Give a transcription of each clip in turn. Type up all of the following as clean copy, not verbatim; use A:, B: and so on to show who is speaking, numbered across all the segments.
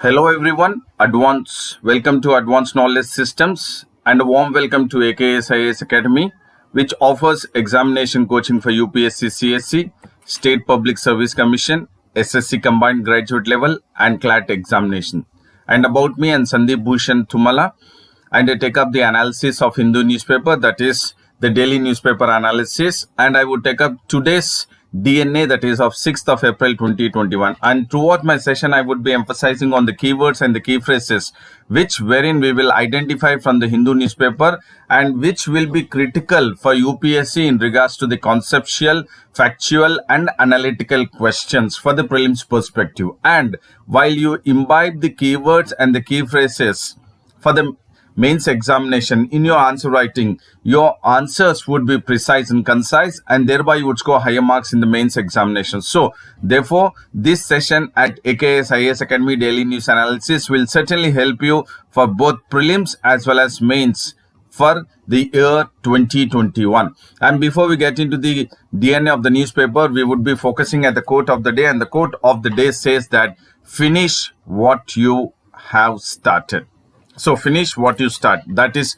A: Hello everyone, welcome to Advanced Knowledge Systems and a warm welcome to AKSIS Academy, which offers examination coaching for UPSC CSC, State Public Service Commission, SSC Combined Graduate Level and CLAT examination. And about me and Sandeep Bhushan Thumala, and I take up the analysis of Hindu newspaper, that is the daily newspaper analysis, and I would take up today's DNA, that is of 6th of April 2021. And throughout my session, I would be emphasizing on the keywords and the key phrases, wherein we will identify from the Hindu newspaper and which will be critical for UPSC in regards to the conceptual, factual and analytical questions for the prelims perspective. And while you imbibe the keywords and the key phrases for the mains examination in your answer writing, your answers would be precise and concise, and thereby you would score higher marks in the mains examination. So therefore, this session at AKS IAS Academy Daily News Analysis will certainly help you for both prelims as well as mains for the year 2021. And before we get into the DNA of the newspaper, we would be focusing at the quote of the day, and the quote of the day says that finish what you have started. So finish what you start. That is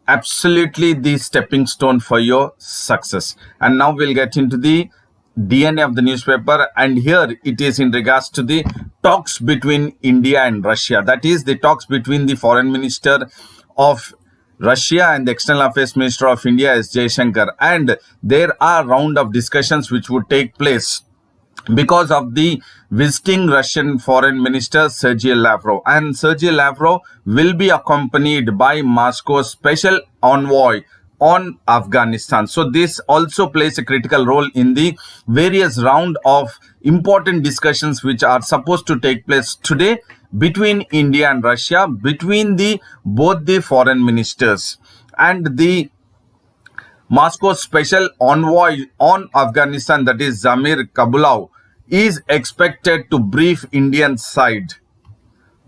A: absolutely the stepping stone for your success. And now we'll get into the DNA of the newspaper. And here it is in regards to the talks between India and Russia. That is the talks between the Foreign Minister of Russia and the External Affairs Minister of India, S. Jaishankar. And there are round of discussions which would take place because of the visiting Russian Foreign Minister Sergei Lavrov. And Sergei Lavrov will be accompanied by Moscow's special envoy on Afghanistan. So this also plays a critical role in the various round of important discussions which are supposed to take place today between India and Russia, between both the foreign ministers. And the Moscow's special envoy on Afghanistan, that is Zamir Kabulov, is expected to brief Indian side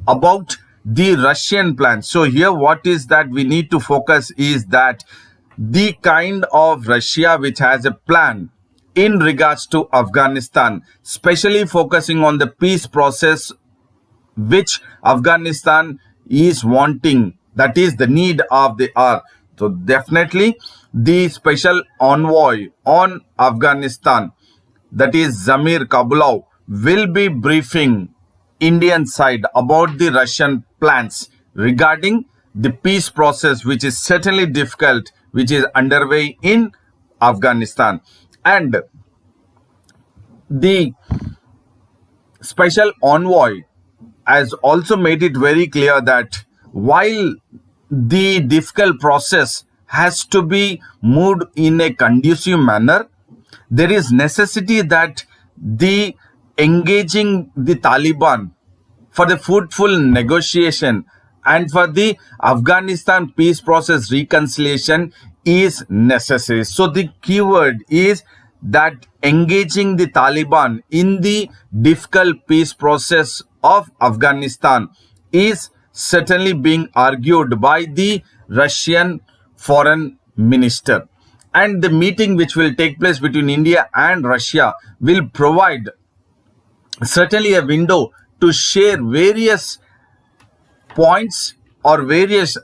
A: about the Russian plan. So here what is that we need to focus is that the kind of Russia which has a plan in regards to Afghanistan, especially focusing on the peace process which Afghanistan is wanting, that is the need of the hour. So definitely the special envoy on Afghanistan, that is Zamir Kabulov, will be briefing Indian side about the Russian plans regarding the peace process, which is certainly difficult, which is underway in Afghanistan. And the special envoy has also made it very clear that while the difficult process has to be moved in a conducive manner, there is necessity that the engaging the Taliban for the fruitful negotiation and for the Afghanistan peace process reconciliation is necessary. So the keyword is that engaging the Taliban in the difficult peace process of Afghanistan is certainly being argued by the Russian foreign minister. And the meeting which will take place between India and Russia will provide certainly a window to share various points or various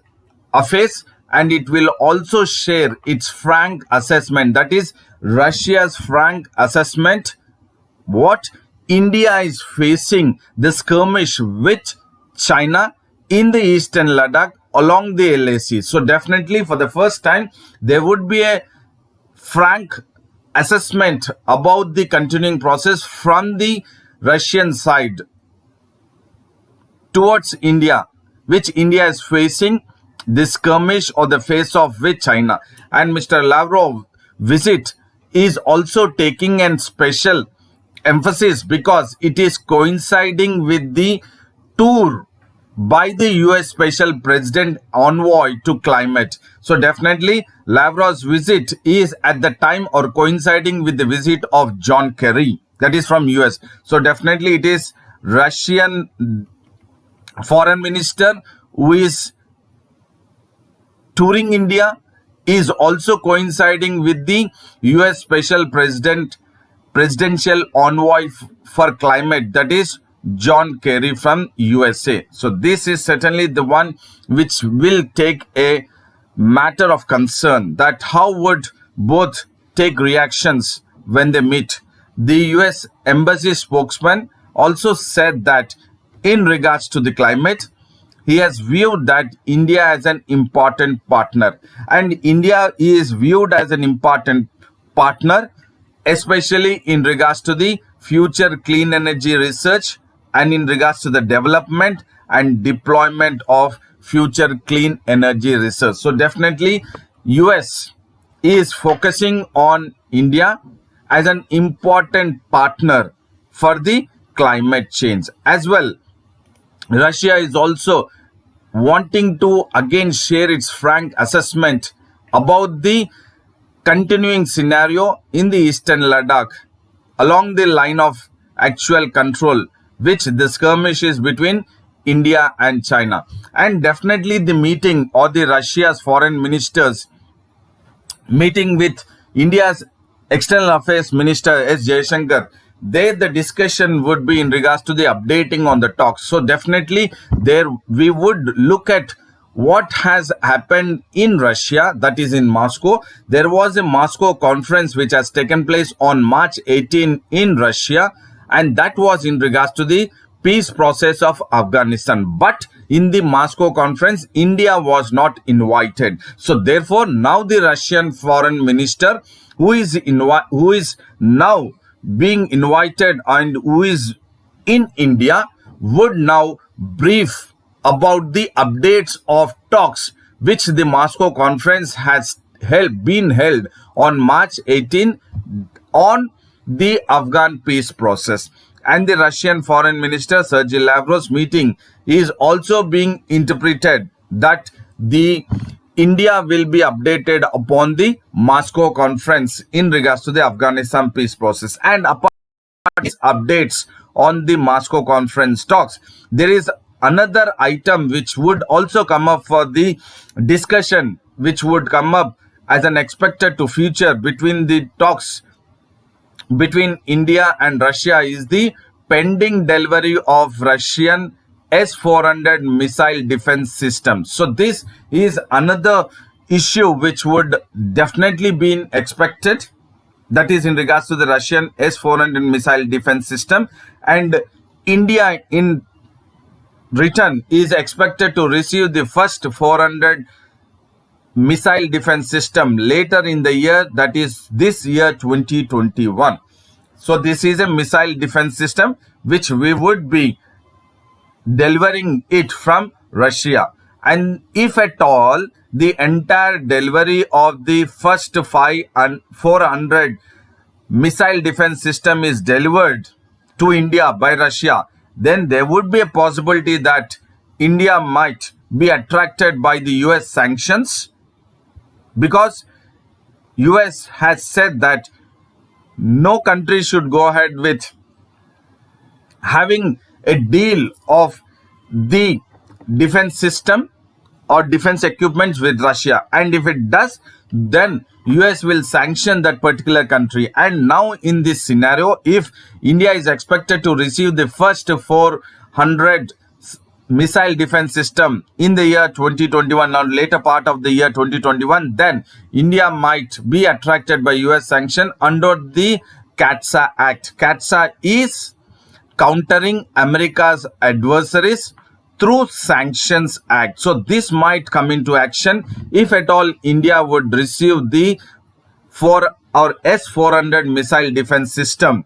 A: affairs, and it will also share its frank assessment, that is Russia's frank assessment what India is facing the skirmish with China in the eastern Ladakh along the LAC. So definitely for the first time there would be a frank assessment about the continuing process from the Russian side towards India, which India is facing the skirmish or the face off with China. And Mr. Lavrov visit is also taking a special emphasis because it is coinciding with the tour by the US Special President Envoy to Climate. So definitely Lavrov's visit is at the time or coinciding with the visit of John Kerry, that is from US. So definitely it is Russian foreign minister who is touring India is also coinciding with the US Special Presidential Envoy for Climate, that is John Kerry from USA. So this is certainly the one which will take a matter of concern, that how would both take reactions when they meet. The US embassy spokesman also said that in regards to the climate, he has viewed that India as an important partner, and India is viewed as an important partner, especially in regards to the future clean energy research and in regards to the development and deployment of future clean energy research. So definitely US is focusing on India as an important partner for the climate change. As well, Russia is also wanting to again share its frank assessment about the continuing scenario in the eastern Ladakh along the line of actual control, which the skirmish is between India and China. And definitely the meeting, or the Russia's foreign ministers meeting with India's external affairs minister S. Jaishankar, there the discussion would be in regards to the updating on the talks. So definitely there we would look at what has happened in Russia, that is in Moscow. There was a Moscow conference which has taken place on March 18 in Russia, and that was in regards to the peace process of Afghanistan. But in the Moscow conference, India was not invited. So therefore, now the Russian foreign minister, who is now being invited and who is in India, would now brief about the updates of talks which the Moscow conference has been held on March 18 on the Afghan peace process. And the Russian foreign minister Sergei Lavrov's meeting is also being interpreted that the India will be updated upon the Moscow conference in regards to the Afghanistan peace process. And apart from these updates on the Moscow conference talks, there is another item which would also come up for the discussion, which would come up as an expected to future between the talks between India and Russia, is the pending delivery of Russian S-400 missile defense system. So this is another issue which would definitely be expected, that is in regards to the Russian S-400 missile defense system. And India in return is expected to receive the first 400 missile defense system later in the year, that is this year 2021. So this is a missile defense system which we would be delivering it from Russia. And if at all the entire delivery of the first 400 missile defense system is delivered to India by Russia, then there would be a possibility that India might be attracted by the US sanctions, because US has said that no country should go ahead with having a deal of the defense system or defense equipments with Russia. And if it does, then US will sanction that particular country. And now in this scenario, if India is expected to receive the first 400 missile defense system in the year 2021 or later part of the year 2021, then India might be attracted by US sanction under the CATSA Act. CATSA is Countering America's Adversaries through Sanctions Act. So this might come into action if at all India would receive the S-400 missile defense system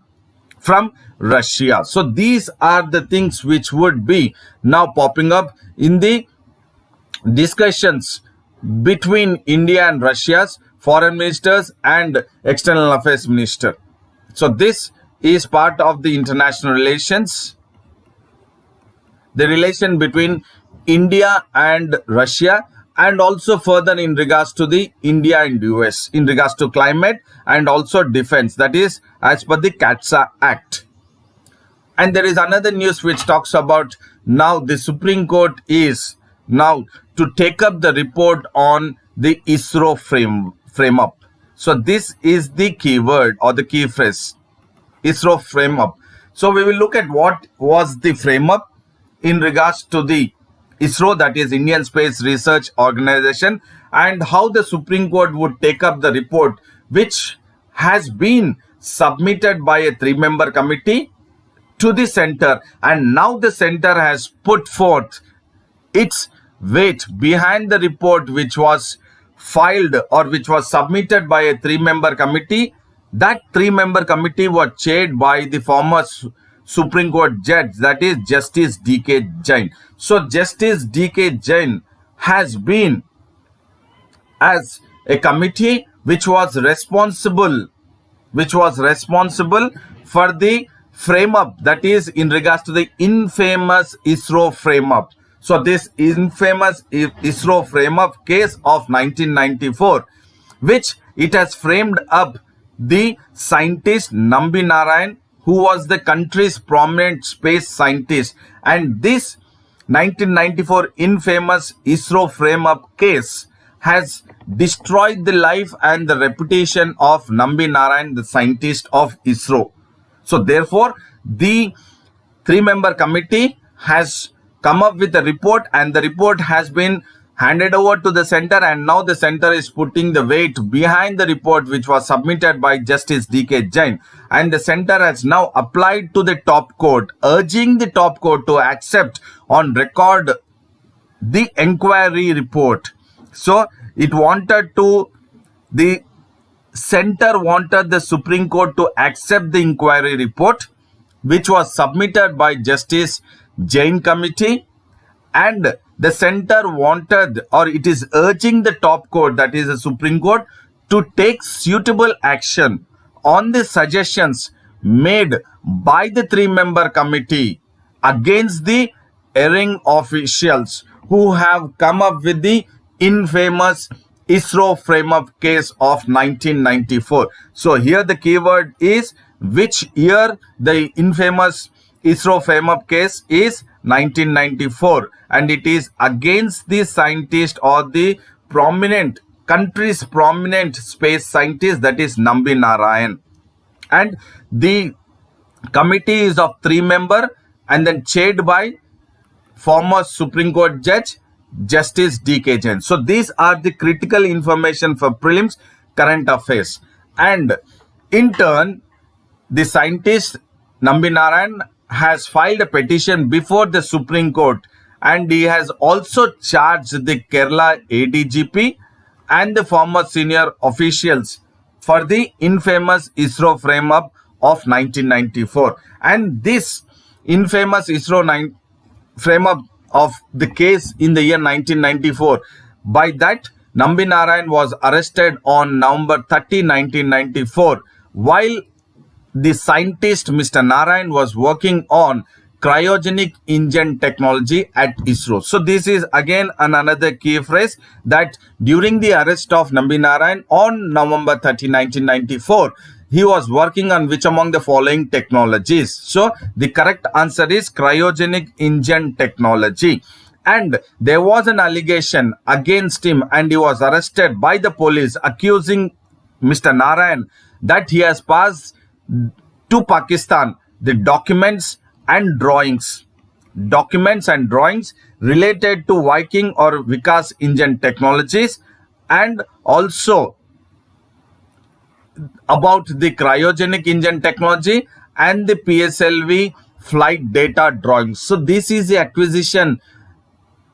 A: from Russia. So these are the things which would be now popping up in the discussions between India and Russia's foreign ministers and external affairs minister. So this is part of the international relations, the relation between India and Russia, and also further in regards to the India and US in regards to climate and also defense, that is as per the CATSA Act. And there is another news which talks about now the Supreme Court is now to take up the report on the ISRO frame up. So this is the keyword or the key phrase, ISRO frame up. So we will look at what was the frame up in regards to the ISRO, that is Indian Space Research Organization, and how the Supreme Court would take up the report which has been submitted by a 3-member committee to the center, and now the center has put forth its weight behind the report which was filed or which was submitted by a 3-member committee. That 3-member committee was chaired by the former Supreme Court judge, that is Justice D.K. Jain. So Justice D.K. Jain has been as a committee which was responsible for the frame up, that is in regards to the infamous ISRO frame up. So this infamous ISRO frame up case of 1994, which it has framed up the scientist Nambi Narayan, who was the country's prominent space scientist, and this 1994 infamous ISRO frame up case has destroyed the life and the reputation of Nambi Narayan, the scientist of ISRO. So therefore, the 3-member committee has come up with a report, and the report has been handed over to the center, and now the center is putting the weight behind the report which was submitted by Justice D.K. Jain, and the center has now applied to the top court, urging the top court to accept on record the inquiry report. So the center wanted the Supreme Court to accept the inquiry report which was submitted by Justice Jain committee, and the center wanted, or it is urging the top court, that is the Supreme Court, to take suitable action on the suggestions made by the 3-member committee against the erring officials who have come up with the infamous ISRO frame-up case of 1994. So here the keyword is which year the infamous ISRO frame-up case is 1994, and it is against the scientist or the country's prominent space scientist, that is Nambi Narayan. And the committee is of 3-member and then chaired by former Supreme Court judge Justice D.K. Jain. So these are the critical information for prelims current affairs. And in turn, the scientist Nambi Narayan has filed a petition before the Supreme Court, and he has also charged the Kerala ADGP and the former senior officials for the infamous ISRO frame-up of 1994. And this infamous ISRO frame-up of the case in the year 1994, by that Nambi Narayan was arrested on November 30, 1994, while the scientist Mr. Narayan was working on cryogenic engine technology at ISRO. So this is again another key phrase, that during the arrest of Nambi Narayan on November 30, 1994, he was working on which among the following technologies? So the correct answer is cryogenic engine technology. And there was an allegation against him, and he was arrested by the police, accusing Mr. Narayan that he has passed to Pakistan the documents and drawings related to Viking or Vikas engine technologies, and also about the cryogenic engine technology and the PSLV flight data drawings. So this is the acquisition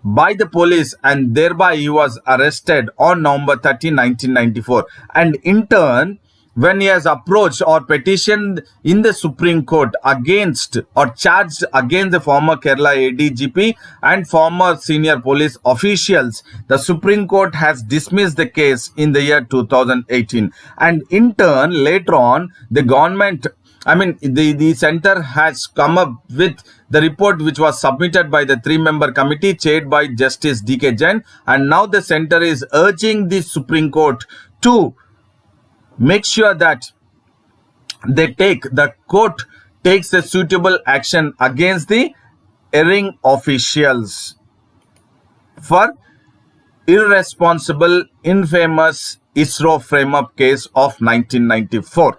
A: by the police, and thereby he was arrested on November 30, 1994. And in turn, when he has approached or petitioned in the Supreme Court against or charged against the former Kerala ADGP and former senior police officials, the Supreme Court has dismissed the case in the year 2018. And in turn, later on, the government, the center has come up with the report which was submitted by the 3-member committee chaired by Justice D.K. Jain, and now the center is urging the Supreme Court to make sure that the court takes a suitable action against the erring officials for irresponsible, infamous ISRO frame-up case of 1994.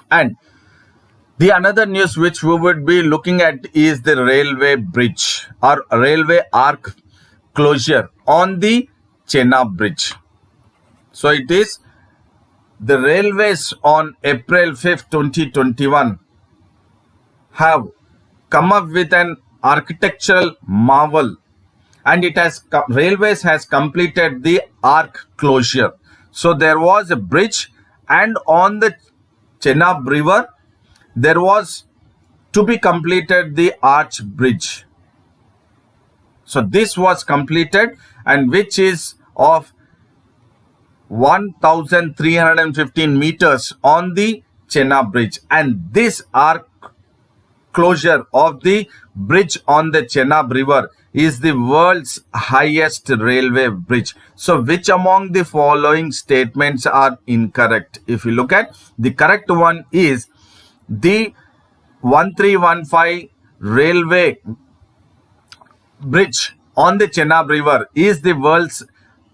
A: And The another news which we would be looking at is the railway bridge or railway arc closure on the Chenab Bridge. So it is the railways on April 5th, 2021 have come up with an architectural marvel, and railways has completed the arc closure. So there was a bridge, and on the Chenab River there was to be completed the arch bridge. So this was completed, and which is of 1315 meters on the Chenab Bridge, and this arc closure of the bridge on the Chenab River is the world's highest railway bridge. So which among the following statements are incorrect? If you look at, the correct one is the 1315 railway bridge on the Chenab River is the world's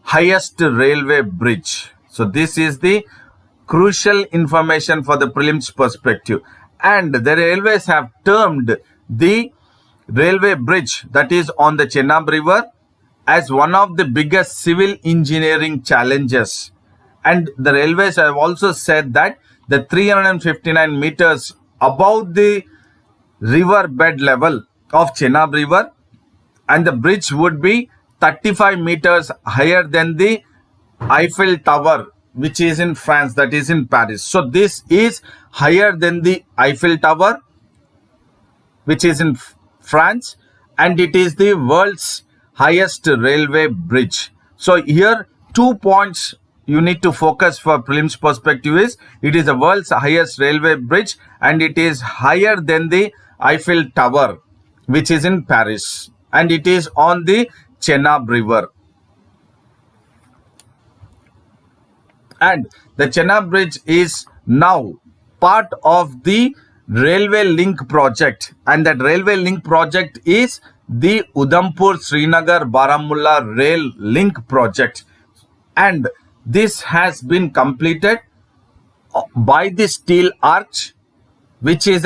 A: highest railway bridge. So this is the crucial information for the prelims perspective. And the railways have termed the railway bridge that is on the Chenab River as one of the biggest civil engineering challenges. And the railways have also said that the 359 meters above the river bed level of Chenab River, and the bridge would be 35 meters higher than the Eiffel Tower, which is in France, that is in Paris. So this is higher than the Eiffel Tower, which is in France, and it is the world's highest railway bridge. So here 2 points you need to focus for prelims perspective is it is the world's highest railway bridge, and it is higher than the Eiffel Tower, which is in Paris, and it is on the Chenab River. And the Chenab Bridge is now part of the Railway Link project, and that Railway Link project is the Udhampur Srinagar Baramulla Rail Link project, and this has been completed by the steel arch, which is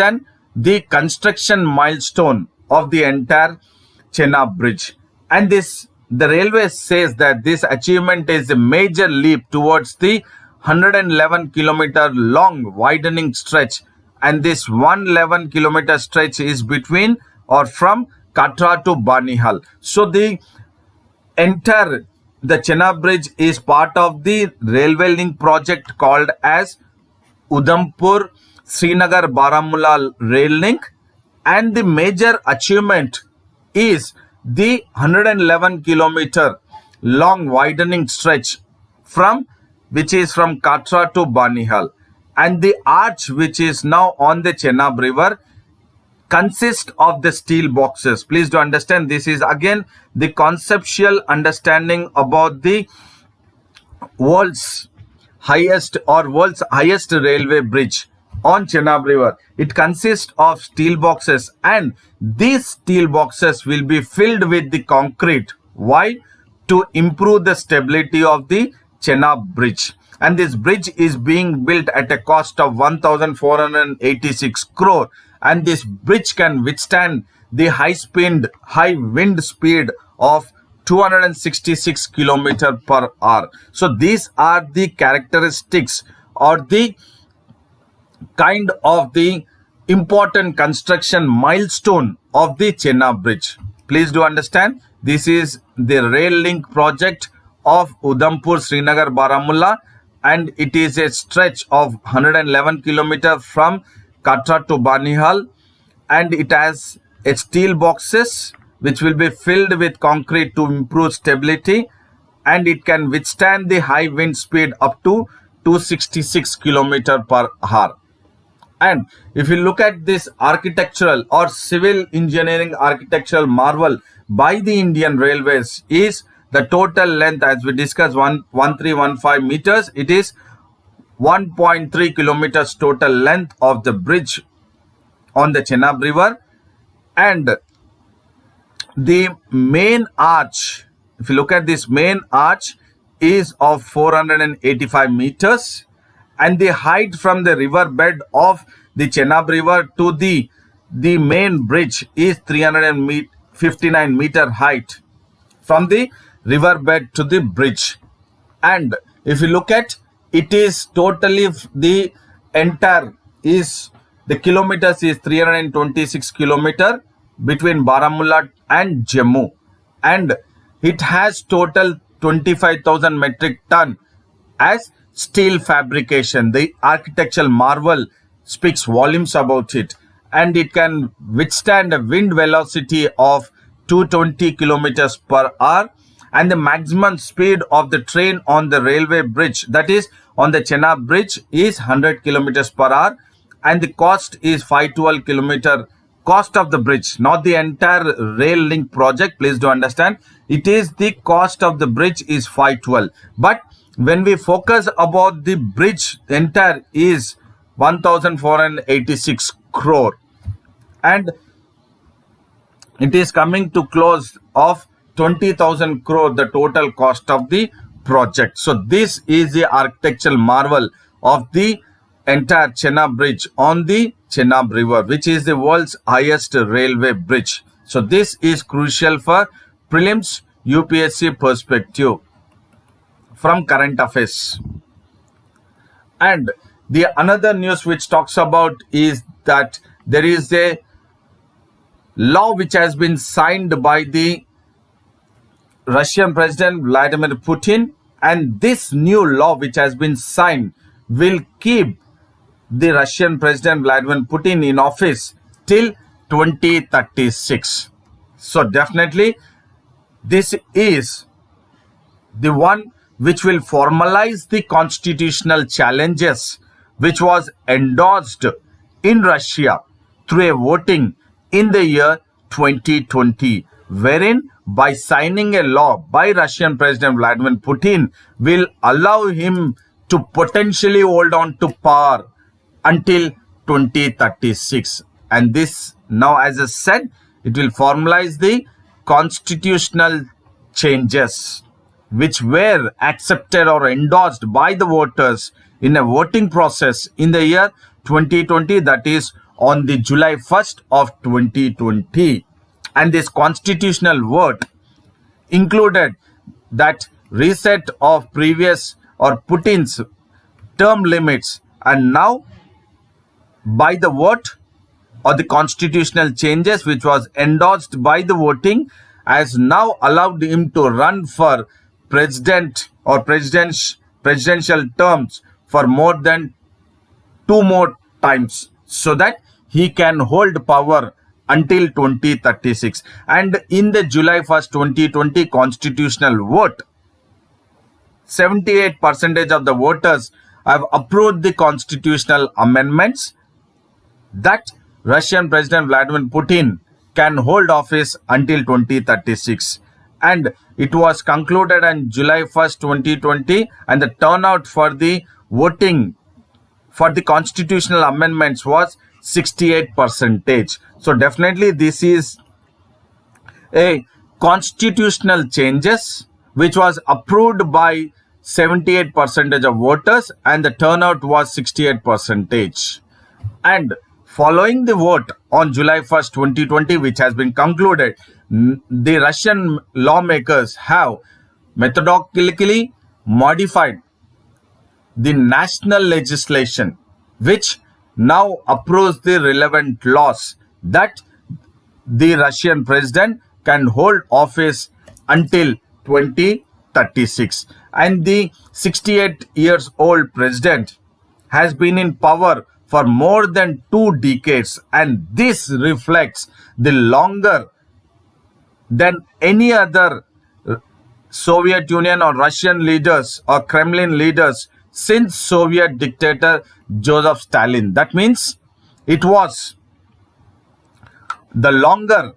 A: the construction milestone of the entire Chenab Bridge. And the railway says that this achievement is a major leap towards the 111 kilometer long widening stretch, and this 111 kilometer stretch is between or from Katra to Banihal. So the Chenab Bridge is part of the railway link project called as Udhampur Srinagar Baramulla Rail Link, and the major achievement is the 111 kilometer long widening stretch which is from Katra to Banihal, and the arch which is now on the Chenab River consists of the steel boxes. Please do understand, this is again the conceptual understanding about the world's highest railway bridge on Chenab River. It consists of steel boxes, and these steel boxes will be filled with the concrete. Why? To improve the stability of the Chenab Bridge. And this bridge is being built at a cost of 1,486 crore, and this bridge can withstand the high wind speed of 266 km per hour. So these are the characteristics or the kind of the important construction milestone of the Chenab Bridge. Please do understand, this is the rail link project of Udhampur Srinagar Baramulla, and it is a stretch of 111 km from Katra to Banihal, and it has steel boxes which will be filled with concrete to improve stability, and it can withstand the high wind speed up to 266 km per hour. And if you look at this architectural or civil engineering architectural marvel by the Indian Railways is the total length, as we discussed, 1315 meters. It is 1.3 kilometers total length of the bridge on the Chenab River, and the main arch, if you look at this main arch, is of 485 meters, and the height from the river bed of the Chenab River to the main bridge is 359 meter height from the riverbed to the bridge. And if you look at, it is totally the entire is the kilometers is 326 kilometer between Baramulla and Jammu, and it has total 25,000 metric ton as steel fabrication. The architectural marvel speaks volumes about it, and it can withstand a wind velocity of 220 kilometers per hour, and the maximum speed of the train on the railway bridge, that is on the Chenab bridge, is 100 kilometers per hour, and the cost is 512 kilometer cost of the bridge, not the entire rail link project. Please do understand, it is the cost of the bridge is 512, but when we focus about the bridge, the entire is 1486 crore, and it is coming to close of 20,000 crore, the total cost of the project. So this is the architectural marvel of the entire Chenab bridge on the Chenab River, which is the world's highest railway bridge. So this is crucial for prelims UPSC perspective from current affairs. And the another news which talks about is that there is a law which has been signed by the Russian President Vladimir Putin, and this new law which has been signed will keep the Russian President Vladimir Putin in office till 2036. So definitely this is the one which will formalize the constitutional challenges which was endorsed in Russia through a voting in the year 2020, wherein by signing a law by Russian President Vladimir Putin will allow him to potentially hold on to power until 2036. And this now, as I said, it will formalize the constitutional changes which were accepted or endorsed by the voters in a voting process in the year 2020, that is on the July 1st of 2020. And this constitutional vote included that reset of previous or Putin's term limits, and now by the vote or the constitutional changes which was endorsed by the voting has now allowed him to run for president or presidential terms for more than 2 more times, so that he can hold power until 2036. And in the July 1st 2020 constitutional vote, 78% of the voters have approved the constitutional amendments that Russian President Vladimir Putin can hold office until 2036. And it was concluded on July 1st 2020, and the turnout for the voting for the constitutional amendments was 68%. So definitely this is a constitutional changes which was approved by 78% of voters, and the turnout was 68%. And following the vote on July 1st 2020, which has been concluded, the Russian lawmakers have methodically modified the national legislation which now approves the relevant laws that the Russian president can hold office until 2036. And the 68 years old president has been in power for more than 2 decades, and this reflects the longer than any other Soviet Union or Russian leaders or Kremlin leaders since Soviet dictator Joseph Stalin. That means it was the longer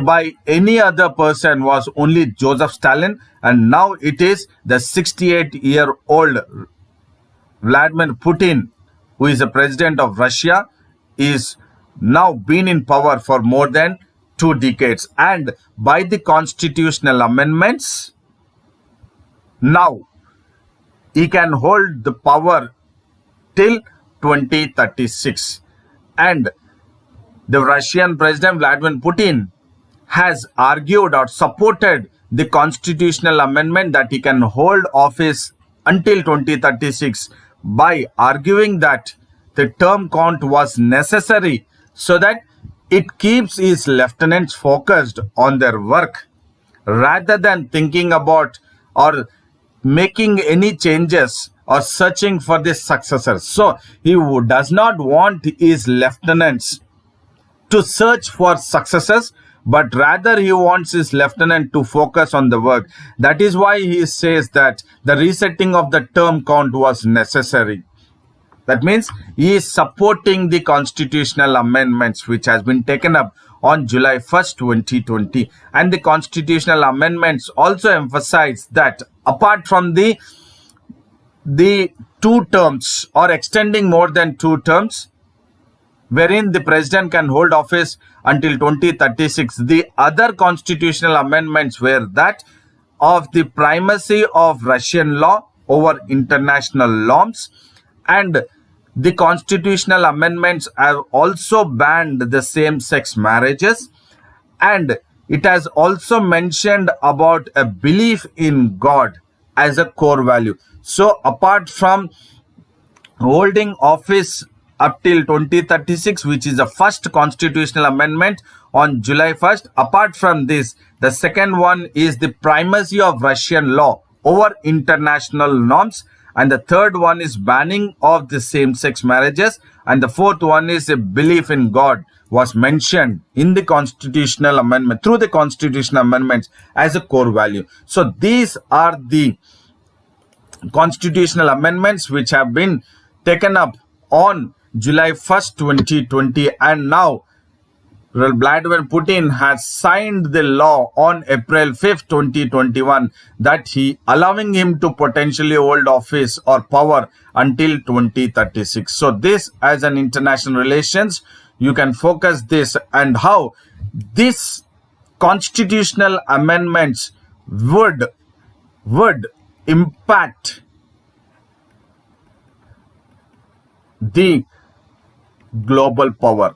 A: by any other person was only Joseph Stalin, and now it is the 68-year-old Vladimir Putin, who is the president of Russia, is now been in power for more than 2 decades. And by the constitutional amendments, now he can hold the power till 2036. And the Russian President Vladimir Putin has argued or supported the constitutional amendment that he can hold office until 2036 by arguing that the term count was necessary so that it keeps his lieutenants focused on their work rather than thinking about or making any changes or searching for the successors. So he does not want his lieutenants to search for successes, but rather he wants his lieutenant to focus on the work. That is why he says that the resetting of the term count was necessary. That means he is supporting the constitutional amendments which has been taken up on July 1st, 2020. And the constitutional amendments also emphasize that apart from the 2 terms or extending more than 2 terms, wherein the president can hold office until 2036, the other constitutional amendments were that of the primacy of Russian law over international norms, and the constitutional amendments have also banned the same-sex marriages, and it has also mentioned about a belief in God as a core value. So apart from holding office up till 2036, which is the first constitutional amendment on July 1st, apart from this, the second one is the primacy of Russian law over international norms, and the third one is banning of the same-sex marriages, and the fourth one is a belief in God was mentioned in the constitutional amendment through the constitutional amendments as a core value. So these are the constitutional amendments which have been taken up on July 1st, 2020, and now Vladimir Putin has signed the law on April 5th, 2021, that he allowing him to potentially hold office or power until 2036. So this, as an international relations, you can focus this and how this constitutional amendments would impact the global power,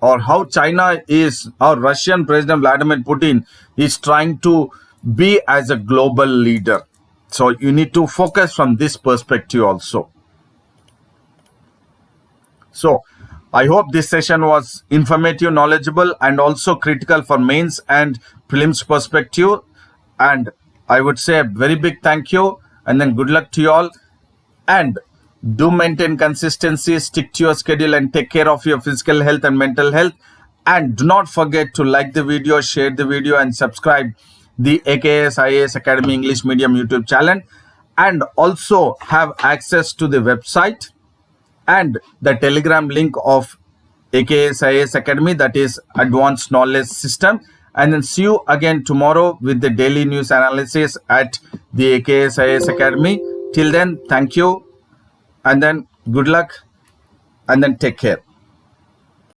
A: or how China is, or Russian President Vladimir Putin is trying to be as a global leader. So you need to focus from this perspective also. So I hope this session was informative, knowledgeable, and also critical for mains and prelims perspective. And I would say a very big thank you and then good luck to you all. And do maintain consistency, stick to your schedule, and take care of your physical health and mental health. And do not forget to like the video, share the video, and subscribe the AKS IAS Academy English Medium YouTube channel. And also have access to the website and the Telegram link of AKS IAS Academy, that is Advanced Knowledge System. And then see you again tomorrow with the daily news analysis at the AKS IAS Academy. Till then, thank you, and then good luck, and then take care.